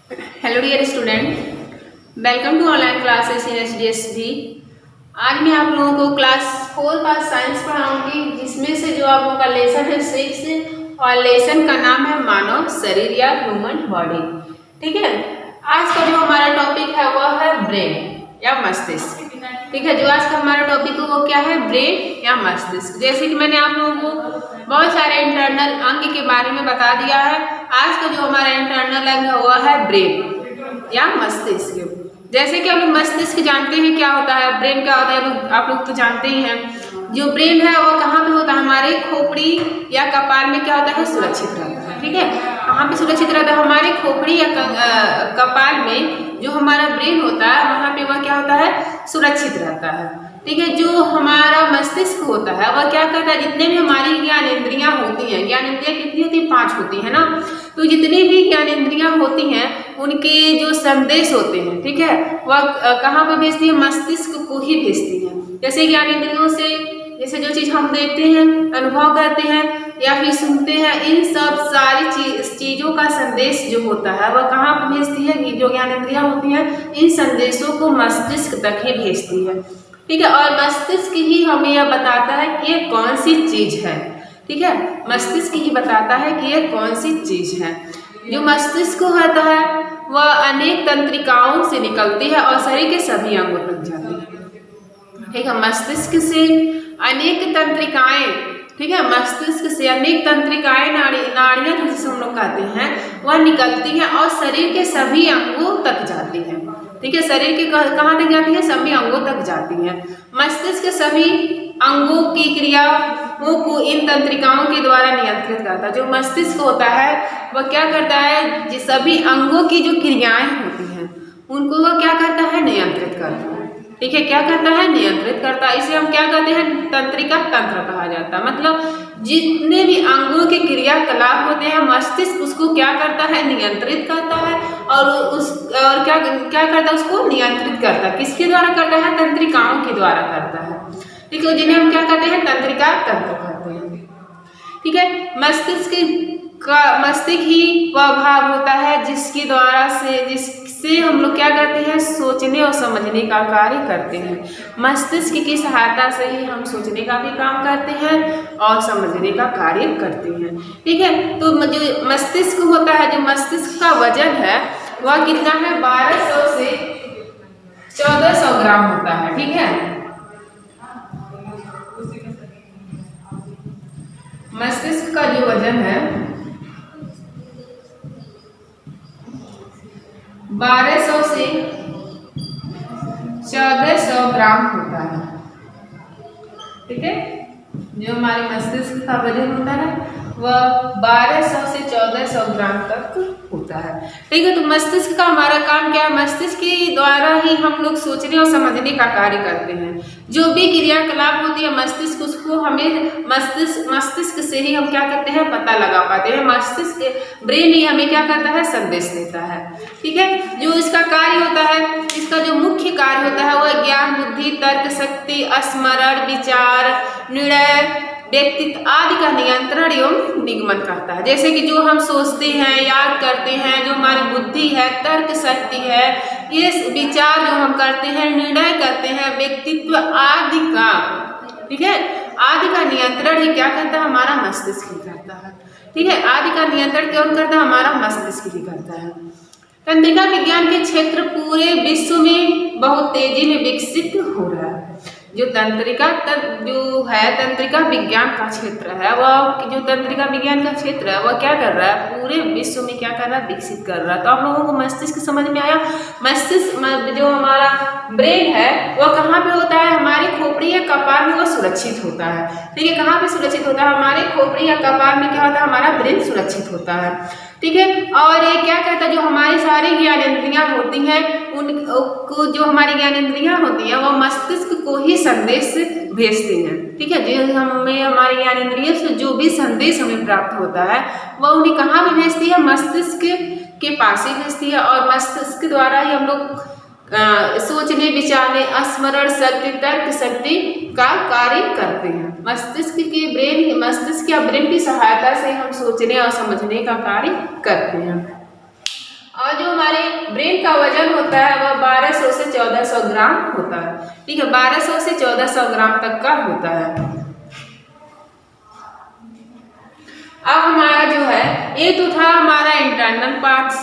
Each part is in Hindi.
Hello dear student, welcome to online classes in HDSB. आज मैं आप लोगों को क्लास 4 का साइंस पढ़ाऊंगी, जिसमें से जो आप लोगों का लेसन है 6 और लेसन का नाम है मानव शरीर या ह्यूमन बॉडी। ठीक है, आज का जो हमारा टॉपिक है वह है ब्रेन या मस्तिष्क। ठीक है, जो आज का हमारा टॉपिक है वो क्या है, ब्रेन या मस्तिष्क। जैसे कि मैंने आप लोगों को बहुत सारे इंटरनल अंग के बारे में बता दिया है, आज का जो हमारा इंटरनल अंग है वह है ब्रेन या मस्तिष्क। जैसे कि हम लोग मस्तिष्क जानते हैं क्या होता है, ब्रेन क्या होता है आप लोग तो जानते ही हैं। जो ब्रेन है वो कहाँ पे होता है, हमारे खोपड़ी या कपाल में क्या होता है, सुरक्षित रहता है। ठीक है, कहाँ पे सुरक्षित रहता है, हमारे खोपड़ी या कपाल में जो हमारा ब्रेन होता है वहाँ पे वह क्या होता है, सुरक्षित रहता है। ठीक है, जो हमारा मस्तिष्क होता है वह क्या करता है, जितने भी हमारी ज्ञानेंद्रियां होती हैं, ज्ञानेंद्रियां कितनी होती है, 5 होती है ना। तो जितनी भी ज्ञानेंद्रियां होती हैं उनके जो संदेश होते हैं, ठीक है, वह कहाँ पर भेजती है, मस्तिष्क को ही भेजती है। जैसे ज्ञानेंद्रियों से जैसे जो चीज़ हम देखते हैं, अनुभव करते हैं या फिर सुनते हैं, इन सब सारी चीज़ों का संदेश जो होता है वह कहाँ पर भेजती है, जो ज्ञानेंद्रियां होती हैं इन संदेशों को मस्तिष्क तक ही भेजती है। ठीक है, और मस्तिष्क ही हमें यह बताता है कि ये कौन सी चीज है। ठीक है, मस्तिष्क ही बताता है कि ये कौन सी चीज है। जो मस्तिष्क होता है वह अनेक तंत्रिकाओं से निकलती है और शरीर के सभी अंगों तक जाती है। ठीक है, मस्तिष्क से अनेक तंत्रिकाएं, ठीक है, मस्तिष्क से अनेक तंत्रिकाएं नाड़ियां जिसे हम लोग कहते हैं वह निकलती हैं और शरीर के सभी अंगों तक जाती हैं। ठीक है, शरीर के कहाँ तक जाती है, सभी अंगों तक जाती हैं। मस्तिष्क के सभी अंगों की क्रियाओं को इन तंत्रिकाओं के द्वारा नियंत्रित करता है। जो मस्तिष्क होता है वह क्या करता है, जिस सभी अंगों की जो क्रियाएं होती हैं उनको वह क्या करता है, नियंत्रित करता है। ठीक है, क्या करता है, नियंत्रित करता है। इसे हम क्या कहते हैं, तंत्रिका तंत्र कहा जाता है। मतलब जितने भी अंगों के क्रियाकलाप होते हैं मस्तिष्क उसको क्या करता है, नियंत्रित करता है। और क्या करता है, उसको नियंत्रित करता है। किसके द्वारा करता है, तंत्रिकाओं के द्वारा करता है। ठीक है, जिन्हें हम क्या कहते हैं, तंत्रिका तंत्र कहते हैं। ठीक है, मस्तिष्क ही वह भाग होता है जिससे हम लोग क्या करते हैं, सोचने और समझने का कार्य करते हैं। मस्तिष्क की सहायता से ही हम सोचने का भी काम करते हैं और समझने का कार्य करते हैं। ठीक है, तो जो मस्तिष्क होता है, जो मस्तिष्क का वजन है वह कितना है, 1200 से 1400 ग्राम होता है। ठीक है, मस्तिष्क का जो वजन है 1200 से 1400 ग्राम होता है। ठीक है, जो हमारे मस्तिष्क का वजन होता है वह 1200 से 1400 ग्राम तक होता है। ठीक है, तो मस्तिष्क का हमारा काम क्या है, मस्तिष्क के द्वारा ही हम लोग सोचने और समझने का कार्य करते हैं। जो भी क्रियाकलाप होती है मस्तिष्क उसको हमें मस्तिष्क से ही हम क्या करते हैं, पता लगा पाते हैं। मस्तिष्क ब्रेन ही हमें क्या करता है, संदेश देता है। ठीक है, जो इसका कार्य होता है, इसका जो मुख्य कार्य होता है वह ज्ञान, बुद्धि, तर्क शक्ति, स्मरण, विचार, निर्णय, व्यक्तित्व आदि का नियंत्रण एवं निगमन करता है। जैसे कि जो हम सोचते हैं, याद करते हैं, जो हमारी बुद्धि है, तर्क शक्ति है, ये विचार जो हम करते हैं, निर्णय करते हैं, व्यक्तित्व आदि का, ठीक है, आदि का नियंत्रण ही क्या करता है, हमारा मस्तिष्क ही करता है। ठीक है, आदि का नियंत्रण कौन करता है, हमारा मस्तिष्क ही करता है। तंत्रिका विज्ञान के क्षेत्र पूरे विश्व में बहुत तेजी में विकसित हो रहा है। जो तंत्रिका विज्ञान का क्षेत्र है वह, जो तंत्रिका विज्ञान का क्षेत्र है वह क्या कर रहा है, पूरे विश्व में क्या कर रहा है, विकसित कर रहा है। तो आप लोगों को मस्तिष्क समझ में आया। मस्तिष्क जो हमारा ब्रेन है वह कहाँ पे होता है, हमारे खोपड़ी या कपाल में वह सुरक्षित होता है। ठीक है, कहाँ पे सुरक्षित होता है, हमारे खोपड़ी या कपाल में क्या होता है, हमारा ब्रेन सुरक्षित होता है। ठीक है, और ये क्या कहता है, जो हमारी सारी ज्ञानेंद्रियां होती हैं उनको, जो हमारी ज्ञानेंद्रियां होती हैं वह मस्तिष्क को ही संदेश भेजती हैं। ठीक है, जो हमें हमारी ज्ञानेंद्रियों से जो भी संदेश हमें प्राप्त होता है वह उन्हें कहाँ भी भेजती है, मस्तिष्क के पास ही भेजती है। और मस्तिष्क द्वारा ही हम लोग सोचने, विचारने, स्मरण शक्ति, तर्क शक्ति का कार्य करते हैं। मस्तिष्क या ब्रेन की सहायता से हम सोचने और समझने का कार्य करते हैं। और जो हमारे ब्रेन का वजन होता है वह 1200 से 1400 ग्राम होता है। ठीक है, 1200 से 1400 ग्राम तक का होता है। अब हमारा जो है ये तो था हमारा इंटरनल पार्ट्स।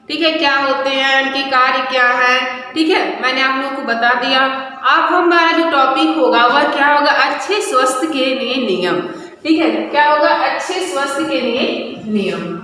ठीक है, क्या होते हैं, उनके कार्य क्या है, ठीक है, मैंने आप लोगों को बता दिया। अब हमारा जो टॉपिक होगा वह क्या होगा, अच्छे स्वास्थ्य के लिए नियम। ठीक है, क्या होगा, अच्छे स्वास्थ्य के लिए नियम।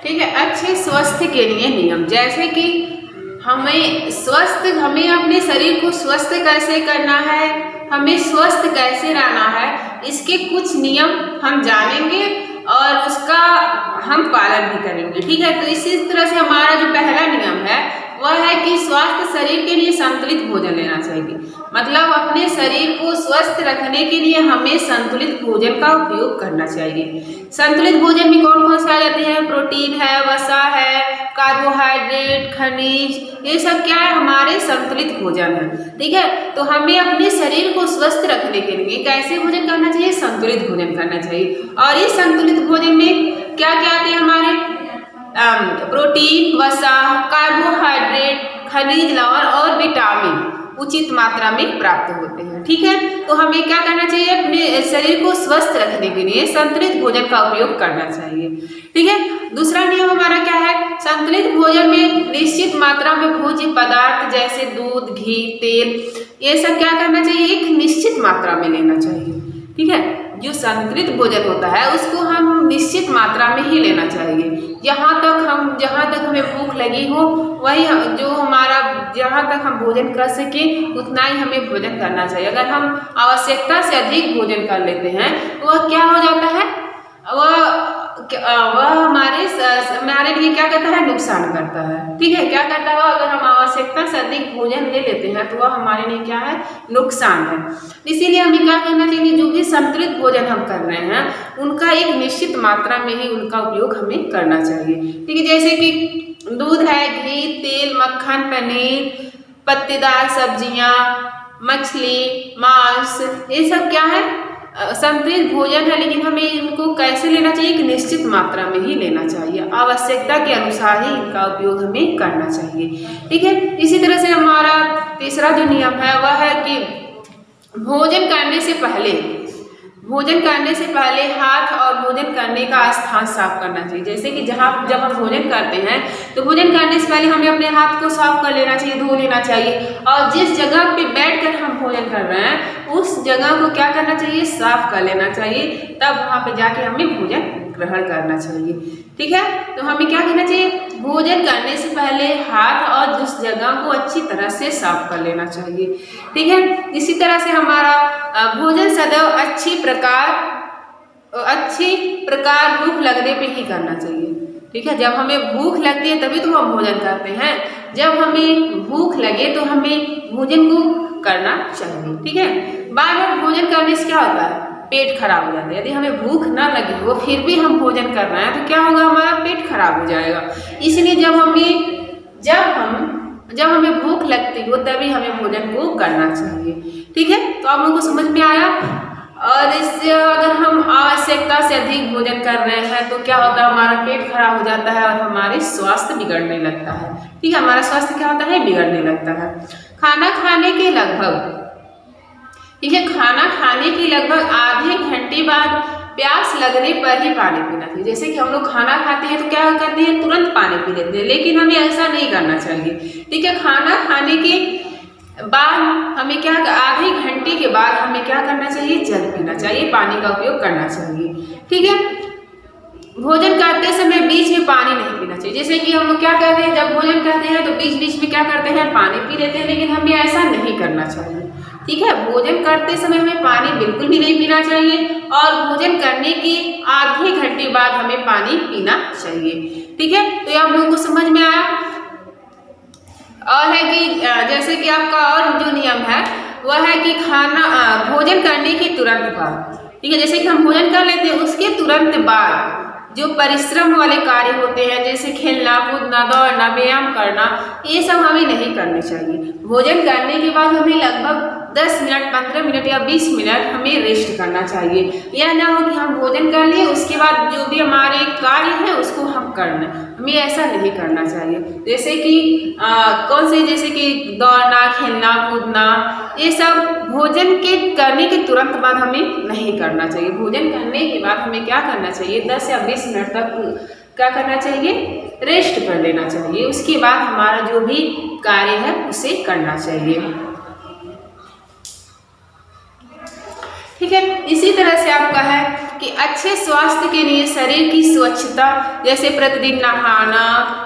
ठीक है, अच्छे स्वास्थ्य के लिए नियम, जैसे कि हमें अपने शरीर को स्वस्थ कैसे करना है, हमें स्वस्थ कैसे रहना है, इसके कुछ नियम हम जानेंगे और उसका हम पालन भी करेंगे। ठीक है, तो इसी तरह से हमारा जो पहला नियम है वह है कि स्वास्थ्य शरीर के लिए संतुलित भोजन लेना चाहिए। मतलब अपने शरीर को स्वस्थ रखने के लिए हमें संतुलित भोजन का उपयोग करना चाहिए। संतुलित भोजन में कौन कौन से आ जाते हैं, प्रोटीन है, वसा है, कार्बोहाइड्रेट, खनिज, ये सब क्या है, हमारे संतुलित भोजन है। ठीक है, तो हमें अपने शरीर को स्वस्थ रखने के लिए कैसे भोजन करना चाहिए, संतुलित भोजन करना चाहिए। और इस संतुलित भोजन में क्या क्या आते हैं हमारे, प्रोटीन, वसा, कार्बोहाइड्रेट, खनिज, लवण और विटामिन उचित मात्रा में प्राप्त होते हैं। ठीक है, तो हमें क्या करना चाहिए, अपने शरीर को स्वस्थ रखने के लिए संतुलित भोजन का उपयोग करना चाहिए। ठीक है, दूसरा नियम हमारा क्या है, संतुलित भोजन में निश्चित मात्रा में भोज्य पदार्थ जैसे दूध, घी, तेल, ये सब क्या करना चाहिए, एक निश्चित मात्रा में लेना चाहिए। ठीक है, जो संतुलित भोजन होता है उसको हम निश्चित मात्रा में ही लेना चाहिए। जहाँ तक हमें भूख लगी हो वही जो हमारा जहाँ तक हम भोजन कर सके उतना ही हमें भोजन करना चाहिए। अगर हम आवश्यकता से अधिक भोजन कर लेते हैं तो वह क्या हो जाता है, वह हमारे लिए क्या करता है, नुकसान करता है। ठीक है, क्या करता है, अगर हम आवश्यकता से अधिक भोजन ले लेते हैं तो वह हमारे लिए क्या है, नुकसान है। इसीलिए हमें क्या करना चाहिए, जो भी संतुलित भोजन हम कर रहे हैं उनका एक निश्चित मात्रा में ही उनका उपयोग हमें करना चाहिए। ठीक है, जैसे कि दूध है, घी, तेल, मक्खन, पनीर, पत्तेदार सब्जियां, मछली, मांस, ये सब क्या है, संतुलित भोजन है। लेकिन हमें इनको कैसे लेना चाहिए, एक निश्चित मात्रा में ही लेना चाहिए, आवश्यकता के अनुसार ही इनका उपयोग हमें करना चाहिए। ठीक है, इसी तरह से हमारा तीसरा जो नियम है वह है कि भोजन करने से पहले हाथ और भोजन करने का स्थान साफ करना चाहिए। जैसे कि जब हम भोजन करते हैं तो भोजन करने से पहले हमें अपने हाथ को साफ कर लेना चाहिए, धो लेना चाहिए। और जिस जगह पे बैठकर हम भोजन कर रहे हैं उस जगह को क्या करना चाहिए, साफ कर लेना चाहिए, तब वहाँ पे जाके हमें भोजन ग्रहण करना चाहिए। ठीक है, तो हमें क्या करना चाहिए, भोजन करने से पहले हाथ और उस जगह को अच्छी तरह से साफ कर लेना चाहिए। ठीक है, इसी तरह से हमारा भोजन सदैव अच्छी प्रकार भूख लगने पे ही करना चाहिए। ठीक है, जब हमें भूख लगती है तभी तो हम भोजन करते हैं, जब हमें भूख लगे तो हमें भोजन को करना चाहिए। ठीक है, बार बार भोजन करने से क्या होता है, पेट खराब हो जाता है। यदि हमें भूख ना लगी हो फिर भी हम भोजन कर रहे हैं तो क्या होगा, हमारा पेट खराब हो जाएगा। इसलिए जब हमें भूख लगती हो तभी हमें भोजन को करना चाहिए। ठीक है, तो आप लोगों को समझ में आया। और इससे अगर हम आवश्यकता से अधिक भोजन कर रहे हैं तो क्या होता है, हमारा पेट खराब हो जाता है और हमारे स्वास्थ्य बिगड़ने लगता है। ठीक है, हमारा स्वास्थ्य क्या होता है, बिगड़ने लगता है। खाना खाने के लगभग आधे घंटे बाद प्यास लगने पर ही पानी पीना चाहिए। जैसे कि हम लोग खाना खाते हैं तो क्या करते हैं, तुरंत पानी पी लेते हैं, लेकिन हमें ऐसा नहीं करना चाहिए। ठीक है, खाना खाने के बाद हमें क्या, आधे घंटे के बाद हमें क्या करना चाहिए, जल पीना चाहिए, पानी का उपयोग करना चाहिए। ठीक है, भोजन करते समय बीच में पानी नहीं पीना चाहिए। जैसे कि हम लोग क्या करते हैं, जब भोजन करते हैं तो बीच बीच में क्या करते हैं, पानी पी लेते हैं, लेकिन हमें ऐसा नहीं करना चाहिए। ठीक है, भोजन करते समय हमें पानी बिल्कुल भी नहीं पीना चाहिए और भोजन करने के आधे घंटे बाद हमें पानी पीना चाहिए। ठीक है, तो ये आप लोगों को समझ में आया। और है कि जैसे कि आपका और जो नियम है वह है कि भोजन करने के तुरंत बाद, ठीक है, जैसे कि हम भोजन कर लेते हैं उसके तुरंत बाद जो परिश्रम वाले कार्य होते हैं जैसे खेलना कूदना दौड़ना व्यायाम करना, ये सब हमें नहीं करने चाहिए। भोजन करने के बाद हमें लगभग 10 मिनट 15 मिनट या 20 मिनट हमें रेस्ट करना चाहिए। यह ना हो कि हम भोजन कर लिए उसके बाद जो भी हमारे कार्य है उसको हम करना, हमें ऐसा नहीं करना चाहिए। जैसे कि जैसे कि दौड़ना खेलना कूदना, ये सब भोजन के करने के तुरंत बाद हमें नहीं करना चाहिए। भोजन करने के बाद हमें क्या करना चाहिए, 10 या 20 मिनट तक क्या करना चाहिए, रेस्ट कर लेना चाहिए। उसके बाद हमारा जो भी कार्य है उसे करना चाहिए, ठीक है। इसी तरह से आपका है कि अच्छे स्वास्थ्य के लिए शरीर की स्वच्छता, जैसे प्रतिदिन नहाना,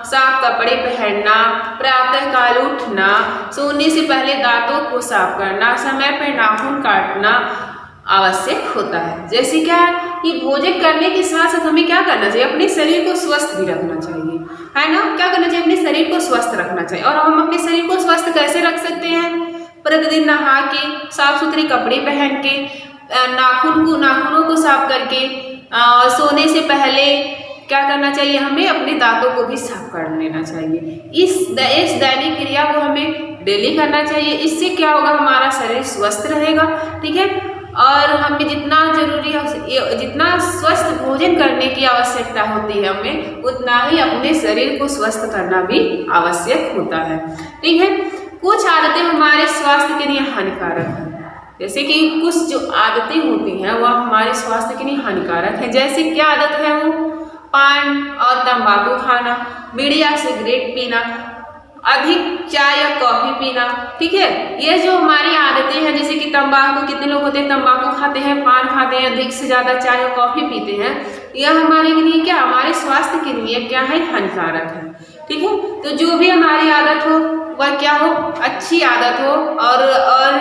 साफ कपड़े पहनना, प्रातः काल उठना, सोने से पहले दांतों को साफ करना, समय पर नाखून काटना आवश्यक होता है। जैसे क्या कि भोजन करने के साथ साथ हमें क्या करना चाहिए, अपने शरीर को स्वस्थ भी रखना चाहिए, है ना। क्या करना चाहिए, अपने शरीर को स्वस्थ रखना चाहिए। और हम अपने शरीर को स्वस्थ कैसे रख सकते हैं, प्रतिदिन नहा के, साफ सुथरे कपड़े पहन के, नाखूनों को साफ करके, सोने से पहले क्या करना चाहिए, हमें अपने दांतों को भी साफ कर लेना चाहिए। इस दैनिक क्रिया को हमें डेली करना चाहिए। इससे क्या होगा, हमारा शरीर स्वस्थ रहेगा, ठीक है। और हमें जितना जरूरी है, जितना स्वस्थ भोजन करने की आवश्यकता होती है हमें, उतना ही अपने शरीर को स्वस्थ करना भी आवश्यक होता है, ठीक है। कुछ आदतें हमारे स्वास्थ्य के लिए हानिकारक हैं, जैसे कि कुछ जो आदतें होती हैं वह हमारे स्वास्थ्य के लिए हानिकारक है। जैसे क्या आदत है, वो पान और तंबाकू खाना, बीड़ी या सिगरेट पीना, अधिक चाय या कॉफी पीना, ठीक है। ये जो हमारी आदतें हैं, जैसे कि तंबाकू, कितने लोग होते हैं तंबाकू खाते हैं, पान खाते हैं, अधिक से ज़्यादा चाय या कॉफी पीते हैं, यह हमारे लिए क्या, हमारे स्वास्थ्य के लिए क्या है, हानिकारक है, ठीक है। तो जो भी हमारी आदत हो वह क्या हो, अच्छी आदत हो, और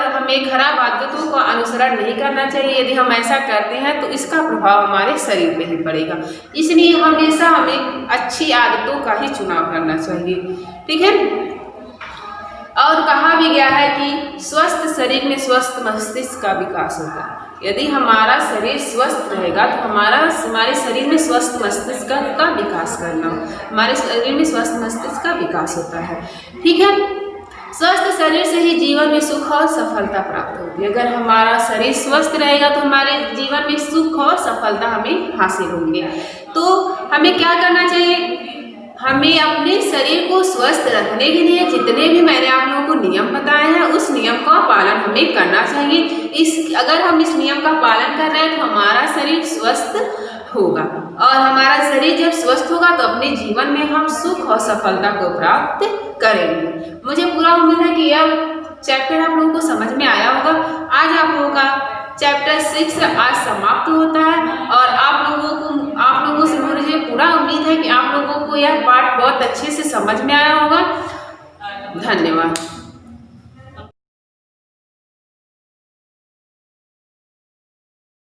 हमें खराब आदतों का अनुसरण नहीं करना चाहिए। यदि हम ऐसा करते हैं तो इसका प्रभाव हमारे शरीर में ही पड़ेगा। इसलिए हमेशा हमें अच्छी आदतों का ही चुनाव करना चाहिए, ठीक है। और कहा भी गया है कि स्वस्थ शरीर में स्वस्थ मस्तिष्क का विकास होता है। यदि हमारा शरीर स्वस्थ रहेगा तो हमारे शरीर में स्वस्थ मस्तिष्क का विकास करना, हमारे शरीर में स्वस्थ मस्तिष्क का विकास होता है, ठीक है। स्वस्थ शरीर से ही जीवन में सुख और सफलता प्राप्त होती है। अगर हमारा शरीर स्वस्थ रहेगा तो हमारे जीवन में सुख और सफलता हमें हासिल होंगे। तो हमें क्या करना चाहिए, हमें अपने शरीर को स्वस्थ रखने के लिए जितने भी मैंने आप लोगों को नियम बताए हैं उस नियम का पालन हमें करना चाहिए। अगर हम इस नियम का पालन कर रहे हैं तो हमारा शरीर स्वस्थ होगा, और हमारा शरीर जब स्वस्थ होगा तो अपने जीवन में हम सुख और सफलता को प्राप्त करेंगे। मुझे पूरा उम्मीद है कि यह चैप्टर आप लोगों को समझ में आया होगा। आज आप लोगों का चैप्टर 6 आज समाप्त होता है, और आप लोगों से मुझे पूरा उम्मीद है कि आप लोगों को यह पाठ बहुत अच्छे से समझ में आया होगा। धन्यवाद।